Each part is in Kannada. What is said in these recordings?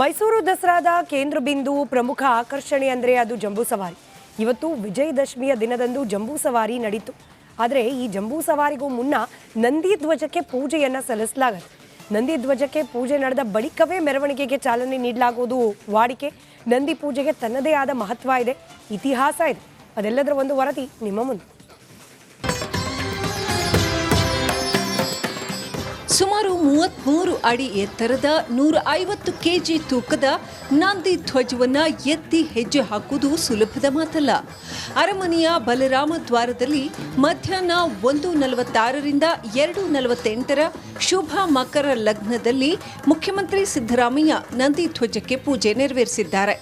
ಮೈಸೂರು ದಸರಾದ ಕೇಂದ್ರ ಬಿಂದು ಪ್ರಮುಖ ಆಕರ್ಷಣೆ ಅಂದರೆ ಅದು ಜಂಬೂ ಸವಾರಿ. ಇವತ್ತು ವಿಜಯದಶಮಿಯ ದಿನದಂದು ಜಂಬೂ ಸವಾರಿ ನಡೀತು. ಆದರೆ ಈ ಜಂಬೂ ಸವಾರಿಗೂ ಮುನ್ನ ನಂದಿ ಧ್ವಜಕ್ಕೆ ಪೂಜೆಯನ್ನು ಸಲ್ಲಿಸಲಾಗುತ್ತೆ. ನಂದಿ ಧ್ವಜಕ್ಕೆ ಪೂಜೆ ನಡೆದ ಬಳಿಕವೇ ಮೆರವಣಿಗೆಗೆ ಚಾಲನೆ ನೀಡಲಾಗುವುದು ವಾಡಿಕೆ. ನಂದಿ ಪೂಜೆಗೆ ತನ್ನದೇ ಆದ ಮಹತ್ವ ಇದೆ, ಇತಿಹಾಸ ಇದೆ. ಅದೆಲ್ಲದರ ಒಂದು ವರದಿ ನಿಮ್ಮ ಮುಂದೆ. ಸುಮಾರು 33 ಅಡಿ ಎತ್ತರದ 150 ಕೆಜಿ ತೂಕದ ನಂದಿ ಧ್ವಜವನ್ನ ಎತ್ತಿ ಹೆಜ್ಜೆ ಹಾಕುವುದು ಸುಲಭದ ಮಾತಲ್ಲ. ಅರಮನೆಯ ಬಲರಾಮ ದ್ವಾರದಲ್ಲಿ ಮಧ್ಯಾಹ್ನ 1:46ರಿಂದ 2:48 ಶುಭ ಮಕರ ಲಗ್ನದಲ್ಲಿ ಮುಖ್ಯಮಂತ್ರಿ ಸಿದ್ದರಾಮಯ್ಯ ನಂದಿ ಧ್ವಜಕ್ಕೆ ಪೂಜೆ ನೆರವೇರಿಸಿದ್ದಾರೆ.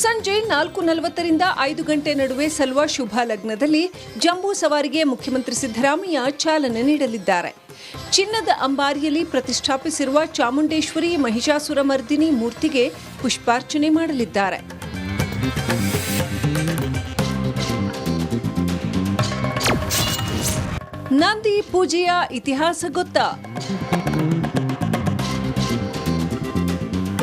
ಸಂಜೆ 4:40ರಿಂದ 5 ಗಂಟೆ ನಡುವೆ ಸಲ್ವ ಶುಭ ಲಗ್ನದಲ್ಲಿ ಜಂಬೂ ಸವಾರಿಗೆ ಮುಖ್ಯಮಂತ್ರಿ ಸಿದ್ದರಾಮಯ್ಯ ಚಾಲನೆ ನೀಡಲಿದ್ದಾರೆ. ಚಿನ್ನದ ಅಂಬಾರಿಯಲ್ಲಿ ಪ್ರತಿಷ್ಠಾಪಿಸಿರುವ ಚಾಮುಂಡೇಶ್ವರಿ ಮಹಿಷಾಸುರಮರ್ದಿನಿ ಮೂರ್ತಿಗೆ ಪುಷ್ಪಾರ್ಚನೆ ಮಾಡಲಿದ್ದಾರೆ. ನಂದಿ ಪೂಜೆಯ ಇತಿಹಾಸ ಗೊತ್ತಾ?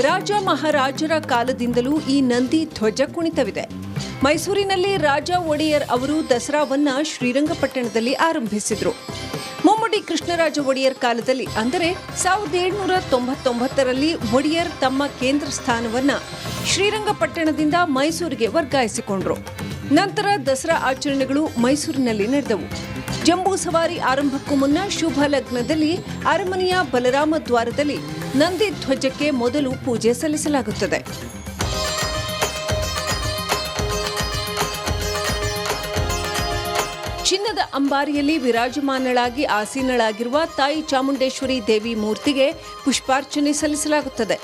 ರಾಜ ಮಹಾರಾಜರ ಕಾಲದಿಂದಲೂ ಈ ನಂದಿ ಧ್ವಜ ಕುಣಿತವಿದೆ. ಮೈಸೂರಿನಲ್ಲಿ ರಾಜ ಒಡೆಯರ್ ಅವರು ದಸರಾವನ್ನ ಶ್ರೀರಂಗಪಟ್ಟಣದಲ್ಲಿ ಆರಂಭಿಸಿದ್ರು. ಮುಮ್ಮಡಿ ಕೃಷ್ಣರಾಜ ಒಡೆಯರ್ ಕಾಲದಲ್ಲಿ ಅಂದರೆ 1799ರಲ್ಲಿ ಒಡೆಯರ್ ತಮ್ಮ ಕೇಂದ್ರ ಸ್ಥಾನವನ್ನ ಶ್ರೀರಂಗಪಟ್ಟಣದಿಂದ ಮೈಸೂರಿಗೆ ವರ್ಗಾಯಿಸಿಕೊಂಡ್ರು. ನಂತರ ದಸರಾ ಆಚರಣೆಗಳು ಮೈಸೂರಿನಲ್ಲಿ ನಡೆದವು. ಜಂಬೂ ಸವಾರಿ ಆರಂಭಕ್ಕೂ ಮುನ್ನ ಶುಭ ಲಗ್ನದಲ್ಲಿ ಅರಮನೆಯ ಬಲರಾಮ ದ್ವಾರದಲ್ಲಿ ನಂದಿ ಧ್ವಜಕ್ಕೆ ಮೊದಲು ಪೂಜೆ ಸಲ್ಲಿಸಲಾಗುತ್ತದೆ. ಚಿನ್ನದ ಅಂಬಾರಿಯಲ್ಲಿ ವಿರಾಜಮಾನಳಾಗಿ ಆಸೀನಳಾಗಿರುವ ತಾಯಿ ಚಾಮುಂಡೇಶ್ವರಿ ದೇವಿ ಮೂರ್ತಿಗೆ ಪುಷ್ಪಾರ್ಚನೆ ಸಲ್ಲಿಸಲಾಗುತ್ತದೆ.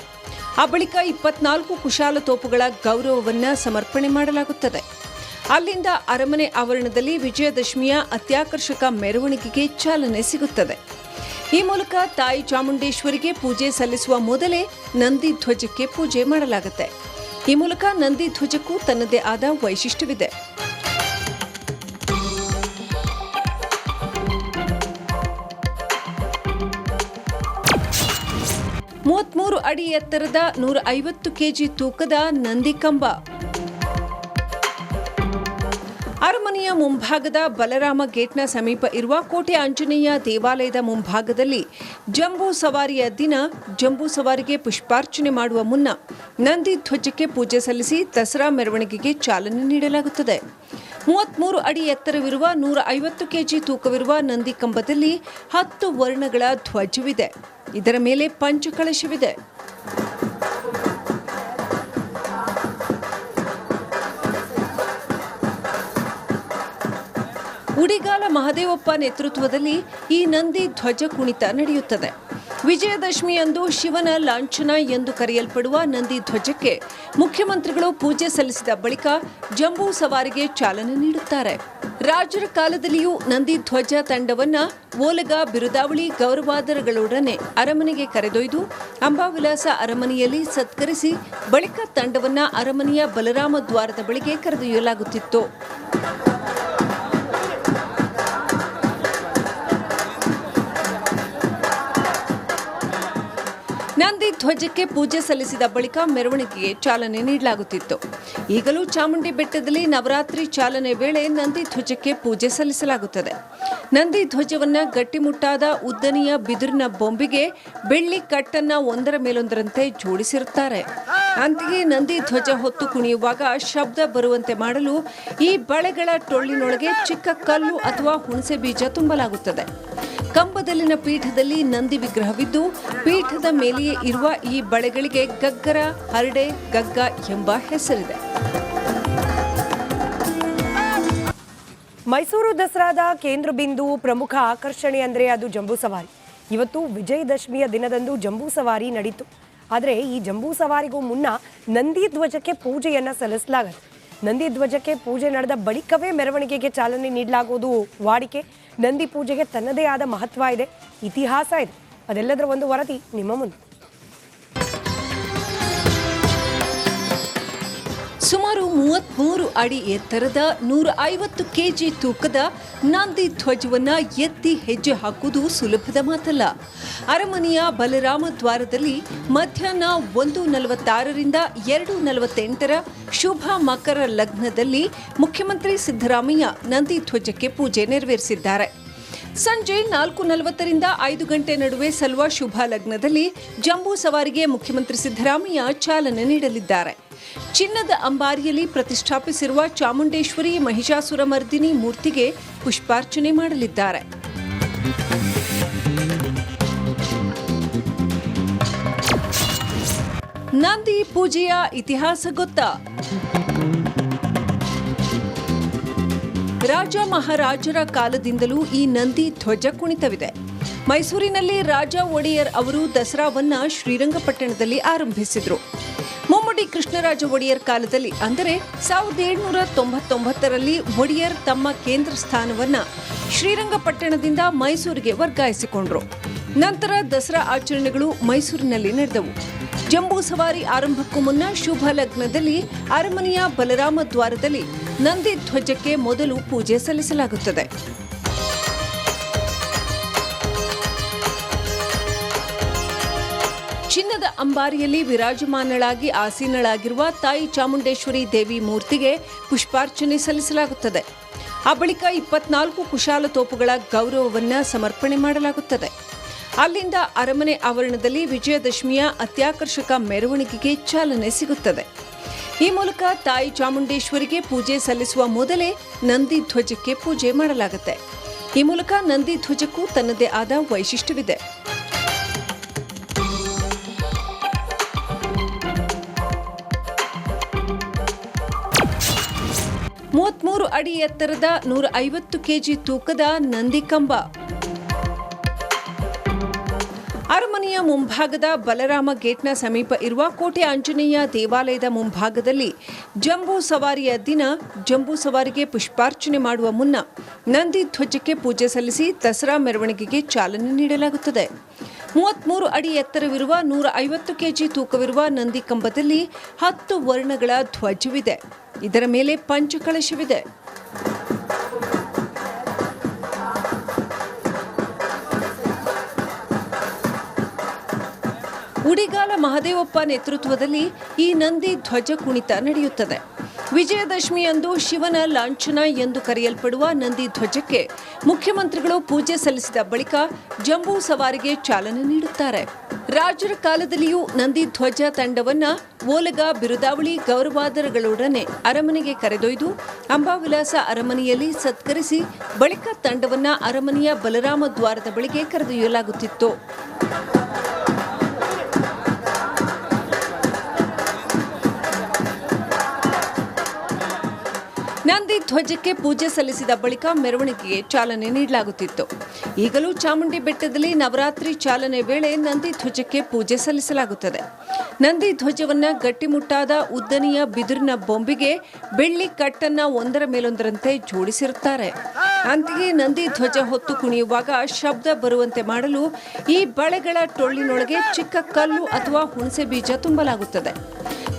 ಆ ಬಳಿಕ 24 ಕುಶಾಲ ತೋಪುಗಳ ಗೌರವವನ್ನು ಸಮರ್ಪಣೆ ಮಾಡಲಾಗುತ್ತದೆ. ಅಲ್ಲಿಂದ ಅರಮನೆ ಆವರಣದಲ್ಲಿ ವಿಜಯದಶಮಿಯ ಅತ್ಯಾಕರ್ಷಕ ಮೆರವಣಿಗೆಗೆ ಚಾಲನೆ ಸಿಗುತ್ತದೆ. ಈ ಮೂಲಕ ತಾಯಿ ಚಾಮುಂಡೇಶ್ವರಿಗೆ ಪೂಜೆ ಸಲ್ಲಿಸುವ ಮೊದಲೇ ನಂದಿ ಧ್ವಜಕ್ಕೆ ಪೂಜೆ ಮಾಡಲಾಗುತ್ತೆ. ಈ ಮೂಲಕ ನಂದಿ ಧ್ವಜಕ್ಕೂ ತನ್ನದೇ ಆದ ವೈಶಿಷ್ಟ್ಯವಿದೆ. 33 ಅಡಿ ಎತ್ತರದ 150 ಕೆಜಿ ತೂಕದ ನಂದಿ ಕಂಬ. ಅರಮನೆಯ ಮುಂಭಾಗದ ಬಲರಾಮ ಗೇಟ್ನ ಸಮೀಪ ಇರುವ ಕೋಟೆ ಆಂಜನೇಯ ದೇವಾಲಯದ ಮುಂಭಾಗದಲ್ಲಿ ಜಂಬೂ ಸವಾರಿಯ ದಿನ ಜಂಬೂ ಸವಾರಿಗೆ ಪುಷ್ಪಾರ್ಚನೆ ಮಾಡುವ ಮುನ್ನ ನಂದಿ ಧ್ವಜಕ್ಕೆ ಪೂಜೆ ಸಲ್ಲಿಸಿ ದಸರಾ ಮೆರವಣಿಗೆಗೆ ಚಾಲನೆ ನೀಡಲಾಗುತ್ತದೆ. 33 ಅಡಿ ಎತ್ತರವಿರುವ 150 ಕೆಜಿ ತೂಕವಿರುವ ನಂದಿ ಕಂಬದಲ್ಲಿ 10 ವರ್ಣಗಳ ಧ್ವಜವಿದೆ. ಇದರ ಮೇಲೆ ಪಂಚಕಳಶವಿದೆ. ಉಡಿಗಾಲ ಮಹದೇವಪ್ಪ ನೇತೃತ್ವದಲ್ಲಿ ಈ ನಂದಿ ಧ್ವಜ ಕುಣಿತ ನಡೆಯುತ್ತದೆ. ವಿಜಯದಶಮಿಯಂದು ಶಿವನ ಲಾಂಛನ ಎಂದು ಕರೆಯಲ್ಪಡುವ ನಂದಿ ಧ್ವಜಕ್ಕೆ ಮುಖ್ಯಮಂತ್ರಿಗಳು ಪೂಜೆ ಸಲ್ಲಿಸಿದ ಬಳಿಕ ಜಂಬೂ ಸವಾರಿಗೆ ಚಾಲನೆ ನೀಡುತ್ತಾರೆ. ರಾಜರ ಕಾಲದಲ್ಲಿಯೂ ನಂದಿ ಧ್ವಜ ತಂಡವನ್ನ ಓಲಗ ಬಿರುದಾವಳಿ ಗೌರವಾದರಗಳೊಡನೆ ಅರಮನೆಗೆ ಕರೆದೊಯ್ದು ಅಂಬಾವಿಲಾಸ ಅರಮನೆಯಲ್ಲಿ ಸತ್ಕರಿಸಿ ಬಳಿಕ ತಂಡವನ್ನ ಅರಮನೆಯ ಬಲರಾಮ ದ್ವಾರದ ಬಳಿಗೆ ಕರೆದೊಯ್ಯಲಾಗುತ್ತಿತ್ತು. ನಂದಿ ಧ್ವಜಕ್ಕೆ ಪೂಜೆ ಸಲ್ಲಿಸಿದ ಬಳಿಕ ಮೆರವಣಿಗೆಗೆ ಚಾಲನೆ ನೀಡಲಾಗುತ್ತಿತ್ತು. ಈಗಲೂ ಚಾಮುಂಡಿ ಬೆಟ್ಟದಲ್ಲಿ ನವರಾತ್ರಿ ಚಾಲನೆ ವೇಳೆ ನಂದಿ ಧ್ವಜಕ್ಕೆ ಪೂಜೆ ಸಲ್ಲಿಸಲಾಗುತ್ತದೆ. ನಂದಿ ಧ್ವಜವನ್ನ ಗಟ್ಟಿಮುಟ್ಟಾದ ಉದ್ದನೆಯ ಬಿದಿರಿನ ಬೊಂಬಿಗೆ ಬೆಳ್ಳಿ ಕಟ್ಟನ್ನ ಒಂದರ ಮೇಲೊಂದರಂತೆ ಜೋಡಿಸಿರುತ್ತಾರೆ. ಅಂತೆಯೇ ನಂದಿ ಧ್ವಜ ಹೊತ್ತು ಕುಣಿಯುವಾಗ ಶಬ್ದ ಬರುವಂತೆ ಮಾಡಲು ಈ ಬಳೆಗಳ ಟೊಳ್ಳಿನೊಳಗೆ ಚಿಕ್ಕ ಕಲ್ಲು ಅಥವಾ ಹುಣಸೆ ಬೀಜ ತುಂಬಲಾಗುತ್ತದೆ. ಕಂಬದಲ್ಲಿನ ಪೀಠದಲ್ಲಿ ನಂದಿ ವಿಗ್ರಹವಿದ್ದು ಪೀಠದ ಮೇಲೆಯೇ ಇರುವ ಈ ಬಳೆಗಳಿಗೆ ಗಗ್ಗರ, ಹರಡೆ, ಗಗ್ಗ ಎಂಬ ಹೆಸರಿದೆ. ಮೈಸೂರು ದಸರಾದ ಕೇಂದ್ರ ಬಿಂದು ಪ್ರಮುಖ ಆಕರ್ಷಣೆ ಅಂದರೆ ಅದು ಜಂಬೂ ಸವಾರಿ. ಇವತ್ತು ವಿಜಯದಶಮಿಯ ದಿನದಂದು ಜಂಬೂ ಸವಾರಿ ನಡೀತು. ಆದರೆ ಈ ಜಂಬೂ ಸವಾರಿಗೂ ಮುನ್ನ ನಂದಿ ಧ್ವಜಕ್ಕೆ ಪೂಜೆಯನ್ನು ಸಲ್ಲಿಸಲಾಗುತ್ತೆ. ನಂದಿ ಧ್ವಜಕ್ಕೆ ಪೂಜೆ ನಡೆದ ಬಳಿಕವೇ ಮೆರವಣಿಗೆಗೆ ಚಾಲನೆ ನೀಡಲಾಗುವುದು ವಾಡಿಕೆ. ನಂದಿ ಪೂಜೆಗೆ ತನ್ನದೇ ಆದ ಮಹತ್ವ ಇದೆ, ಇತಿಹಾಸ ಇದೆ. ಅದೆಲ್ಲದರ ಒಂದು ವರದಿ ನಿಮ್ಮ ಮುಂದೆ. ಸುಮಾರು 33 ಅಡಿ ಎತ್ತರದ 150 ಕೆಜಿ ತೂಕದ ನಂದಿ ಧ್ವಜವನ್ನ ಎತ್ತಿ ಹೆಜ್ಜೆ ಹಾಕುವುದು ಸುಲಭದ ಮಾತಲ್ಲ. ಅರಮನೆಯ ಬಲರಾಮ ದ್ವಾರದಲ್ಲಿ ಮಧ್ಯಾಹ್ನ 1:46ರಿಂದ 2:48 ಶುಭ ಮಕರ ಲಗ್ನದಲ್ಲಿ ಮುಖ್ಯಮಂತ್ರಿ ಸಿದ್ದರಾಮಯ್ಯ ನಂದಿ ಧ್ವಜಕ್ಕೆ ಪೂಜೆ ನೆರವೇರಿಸಿದ್ದಾರೆ. ಸಂಜೆ 4:40ರಿಂದ 5 ಗಂಟೆ ನಡುವೆ ಸಲ್ವಾ ಶುಭ ಲಗ್ನದಲ್ಲಿ ಜಂಬೂ ಸವಾರಿಗೆ ಮುಖ್ಯಮಂತ್ರಿ ಸಿದ್ದರಾಮಯ್ಯ ಚಾಲನೆ ನೀಡಲಿದ್ದಾರೆ. ಚಿನ್ನದ ಅಂಬಾರಿಯಲ್ಲಿ ಪ್ರತಿಷ್ಠಾಪಿಸಿರುವ ಚಾಮುಂಡೇಶ್ವರಿ ಮಹಿಷಾಸುರ ಮರ್ದಿನಿ ಮೂರ್ತಿಗೆ ಪುಷ್ಪಾರ್ಚನೆ ಮಾಡಲಿದ್ದಾರೆ. ನಂದಿ ಪೂಜೆಯ ಇತಿಹಾಸ ಗೊತ್ತಾ? ರಾಜ ಮಹಾರಾಜರ ಕಾಲದಿಂದಲೂ ಈ ನಂದಿ ಧ್ವಜ ಕುಣಿತವಿದೆ. ಮೈಸೂರಿನಲ್ಲಿ ರಾಜ ಒಡೆಯರ್ ಅವರು ದಸರಾವನ್ನ ಶ್ರೀರಂಗಪಟ್ಟಣದಲ್ಲಿ ಆರಂಭಿಸಿದ್ರು. ಮುಮ್ಮಡಿ ಕೃಷ್ಣರಾಜ ಒಡೆಯರ್ ಕಾಲದಲ್ಲಿ ಅಂದರೆ 1799ರಲ್ಲಿ ಒಡೆಯರ್ ತಮ್ಮ ಕೇಂದ್ರ ಸ್ಥಾನವನ್ನ ಶ್ರೀರಂಗಪಟ್ಟಣದಿಂದ ಮೈಸೂರಿಗೆ ವರ್ಗಾಯಿಸಿಕೊಂಡ್ರು. ನಂತರ ದಸರಾ ಆಚರಣೆಗಳು ಮೈಸೂರಿನಲ್ಲಿ ನಡೆದವು. ಜಂಬೂ ಸವಾರಿ ಆರಂಭಕ್ಕೂ ಮುನ್ನ ಶುಭ ಲಗ್ನದಲ್ಲಿ ಅರಮನೆಯ ಬಲರಾಮ ದ್ವಾರದಲ್ಲಿ ನಂದಿ ಧ್ವಜಕ್ಕೆ ಮೊದಲು ಪೂಜೆ ಸಲ್ಲಿಸಲಾಗುತ್ತದೆ. ಚಿನ್ನದ ಅಂಬಾರಿಯಲ್ಲಿ ವಿರಾಜಮಾನಳಾಗಿ ಆಸೀನಳಾಗಿರುವ ತಾಯಿ ಚಾಮುಂಡೇಶ್ವರಿ ದೇವಿ ಮೂರ್ತಿಗೆ ಪುಷ್ಪಾರ್ಚನೆ ಸಲ್ಲಿಸಲಾಗುತ್ತದೆ. ಆ ಬಳಿಕ 24 ಕುಶಾಲ ತೋಪುಗಳ ಗೌರವವನ್ನ ಸಮರ್ಪಣೆ ಮಾಡಲಾಗುತ್ತದೆ. ಅಲ್ಲಿಂದ ಅರಮನೆ ಆವರಣದಲ್ಲಿ ವಿಜಯದಶಮಿಯ ಅತ್ಯಾಕರ್ಷಕ ಮೆರವಣಿಗೆಗೆ ಚಾಲನೆ ಸಿಗುತ್ತದೆ. ಈ ಮೂಲಕ ತಾಯಿ ಚಾಮುಂಡೇಶ್ವರಿಗೆ ಪೂಜೆ ಸಲ್ಲಿಸುವ ಮೊದಲೇ ನಂದಿ ಧ್ವಜಕ್ಕೆ ಪೂಜೆ ಮಾಡಲಾಗುತ್ತೆ. ಈ ಮೂಲಕ ನಂದಿ ಧ್ವಜಕ್ಕೂ ತನ್ನದೇ ಆದ ವೈಶಿಷ್ಟ್ಯವಿದೆ. ಮೂವತ್ಮೂರು ಅಡಿ ಎತ್ತರದ 150 ಕೆಜಿ ತೂಕದ ನಂದಿ ಕಂಬ. ಅರಮನೆಯ ಮುಂಭಾಗದ ಬಲರಾಮ ಗೇಟ್ನ ಸಮೀಪ ಇರುವ ಕೋಟೆ ಆಂಜನೇಯ ದೇವಾಲಯದ ಮುಂಭಾಗದಲ್ಲಿ ಜಂಬೂ ಸವಾರಿಯ ದಿನ ಜಂಬೂ ಸವಾರಿಗೆ ಪುಷ್ಪಾರ್ಚನೆ ಮಾಡುವ ಮುನ್ನ ನಂದಿ ಧ್ವಜಕ್ಕೆ ಪೂಜೆ ಸಲ್ಲಿಸಿ ದಸರಾ ಮೆರವಣಿಗೆಗೆ ಚಾಲನೆ ನೀಡಲಾಗುತ್ತದೆ. 33 ಅಡಿ ಎತ್ತರವಿರುವ 150 ಕೆಜಿ ತೂಕವಿರುವ ನಂದಿ ಕಂಬದಲ್ಲಿ 10 ವರ್ಣಗಳ ಧ್ವಜವಿದೆ. ಇದರ ಮೇಲೆ ಪಂಚಕಳಶವಿದೆ. ಉಡಿಗಾಲ ಮಹದೇವಪ್ಪ ನೇತೃತ್ವದಲ್ಲಿ ಈ ನಂದಿ ಧ್ವಜ ಕುಣಿತ ನಡೆಯುತ್ತದೆ. ವಿಜಯದಶಮಿಯಂದು ಶಿವನ ಲಾಂಛನ ಎಂದು ಕರೆಯಲ್ಪಡುವ ನಂದಿ ಧ್ವಜಕ್ಕೆ ಮುಖ್ಯಮಂತ್ರಿಗಳು ಪೂಜೆ ಸಲ್ಲಿಸಿದ ಬಳಿಕ ಜಂಬೂ ಸವಾರಿಗೆ ಚಾಲನೆ ನೀಡುತ್ತಾರೆ. ರಾಜರ ಕಾಲದಲ್ಲಿಯೂ ನಂದಿ ಧ್ವಜ ತಂಡವನ್ನ ಓಲಗ ಬಿರುದಾವಳಿ ಗೌರವಾದರಗಳೊಡನೆ ಅರಮನೆಗೆ ಕರೆದೊಯ್ದು ಅಂಬಾವಿಲಾಸ ಅರಮನೆಯಲ್ಲಿ ಸತ್ಕರಿಸಿ ಬಳಿಕ ತಂಡವನ್ನ ಅರಮನೆಯ ಬಲರಾಮ ದ್ವಾರದ ಬಳಿಗೆ ಕರೆದೊಯ್ಯಲಾಗುತ್ತಿತ್ತು. ನಂದಿ ಧ್ವಜಕ್ಕೆ ಪೂಜೆ ಸಲ್ಲಿಸಿದ ಬಳಿಕ ಮೆರವಣಿಗೆಗೆ ಚಾಲನೆ ನೀಡಲಾಗುತ್ತಿತ್ತು. ಈಗಲೂ ಚಾಮುಂಡಿ ಬೆಟ್ಟದಲ್ಲಿ ನವರಾತ್ರಿ ಚಾಲನೆ ವೇಳೆ ನಂದಿ ಧ್ವಜಕ್ಕೆ ಪೂಜೆ ಸಲ್ಲಿಸಲಾಗುತ್ತದೆ. ನಂದಿ ಧ್ವಜವನ್ನ ಗಟ್ಟಿಮುಟ್ಟಾದ ಉದ್ದನೆಯ ಬಿದಿರಿನ ಬೊಂಬಿಗೆ ಬೆಳ್ಳಿ ಕಟ್ಟನ್ನ ಒಂದರ ಮೇಲೊಂದರಂತೆ ಜೋಡಿಸಿರುತ್ತಾರೆ. ಅಂತೆಯೇ ನಂದಿ ಧ್ವಜ ಹೊತ್ತು ಕುಣಿಯುವಾಗ ಶಬ್ದ ಬರುವಂತೆ ಮಾಡಲು ಈ ಬಳೆಗಳ ಟೊಳ್ಳಿನೊಳಗೆ ಚಿಕ್ಕ ಕಲ್ಲು ಅಥವಾ ಹುಣಸೆ ಬೀಜ ತುಂಬಲಾಗುತ್ತದೆ.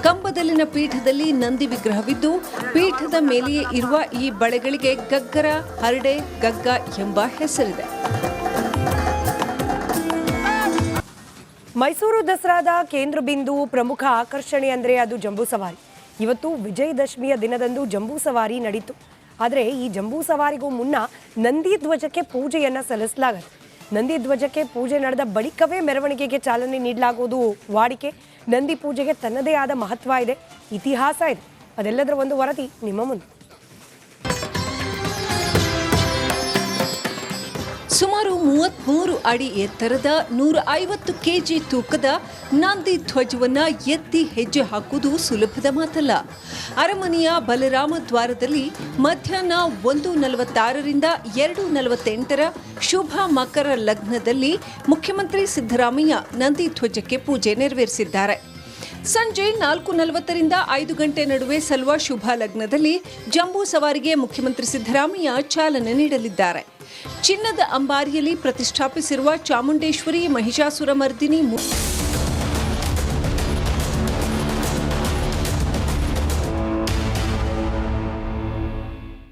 ಕಂಬದಲ್ಲಿನ ಪೀಠದಲ್ಲಿ ನಂದಿ ವಿಗ್ರಹವಿದ್ದು ಪೀಠದ ಮೇಲೆಯೇ ಇರುವ ಈ ಬಳೆಗಳಿಗೆ ಗಗ್ಗರ, ಹರಡೆ, ಗಗ್ಗ ಎಂಬ ಹೆಸರಿದೆ. ಮೈಸೂರು ದಸರಾದ ಕೇಂದ್ರ ಬಿಂದು ಪ್ರಮುಖ ಆಕರ್ಷಣೆ ಅಂದರೆ ಅದು ಜಂಬೂ ಸವಾರಿ. ಇವತ್ತು ವಿಜಯದಶಮಿಯ ದಿನದಂದು ಜಂಬೂ ಸವಾರಿ ನಡೀತು. ಆದರೆ ಈ ಜಂಬೂ ಸವಾರಿಗೂ ಮುನ್ನ ನಂದಿ ಧ್ವಜಕ್ಕೆ ಪೂಜೆಯನ್ನು ಸಲ್ಲಿಸಲಾಗುತ್ತೆ. ನಂದಿ ಧ್ವಜಕ್ಕೆ ಪೂಜೆ ನಡೆದ ಬಳಿಕವೇ ಮೆರವಣಿಗೆಗೆ ಚಾಲನೆ ನೀಡಲಾಗುವುದು ವಾಡಿಕೆ. ನಂದಿ ಪೂಜೆಗೆ ತನ್ನದೇ ಆದ ಮಹತ್ವ ಇದೆ, ಇತಿಹಾಸ ಇದೆ. ಅದೆಲ್ಲದರ ಒಂದು ವರದಿ ನಿಮ್ಮ ಮುಂದೆ. ಸುಮಾರು 33 ಅಡಿ ಎತ್ತರದ 150 ಕೆಜಿ ತೂಕದ ನಂದಿ ಧ್ವಜವನ್ನ ಎತ್ತಿ ಹೆಜ್ಜೆ ಹಾಕುವುದು ಸುಲಭದ ಮಾತಲ್ಲ. ಅರಮನೆಯ ಬಲರಾಮ ದ್ವಾರದಲ್ಲಿ ಮಧ್ಯಾಹ್ನ 1:46ರಿಂದ 2:48 ಶುಭ ಮಕರ ಲಗ್ನದಲ್ಲಿ ಮುಖ್ಯಮಂತ್ರಿ ಸಿದ್ದರಾಮಯ್ಯ ನಂದಿ ಧ್ವಜಕ್ಕೆ ಪೂಜೆ ನೆರವೇರಿಸಿದ್ದಾರೆ. ಸಂಜೆ 4:40ರಿಂದ 5 ಗಂಟೆ ನಡುವೆ ಸಲ್ವಾ ಶುಭ ಲಗ್ನದಲ್ಲಿ ಜಂಬೂ ಸವಾರಿಗೆ ಮುಖ್ಯಮಂತ್ರಿ ಸಿದ್ದರಾಮಯ್ಯ ಚಾಲನೆ ನೀಡಲಿದ್ದಾರೆ. ಚಿನ್ನದ ಅಂಬಾರಿಯಲ್ಲಿ ಪ್ರತಿಷ್ಠಾಪಿಸಿರುವ ಚಾಮುಂಡೇಶ್ವರಿ ಮಹಿಷಾಸುರ ಮರ್ದಿನಿ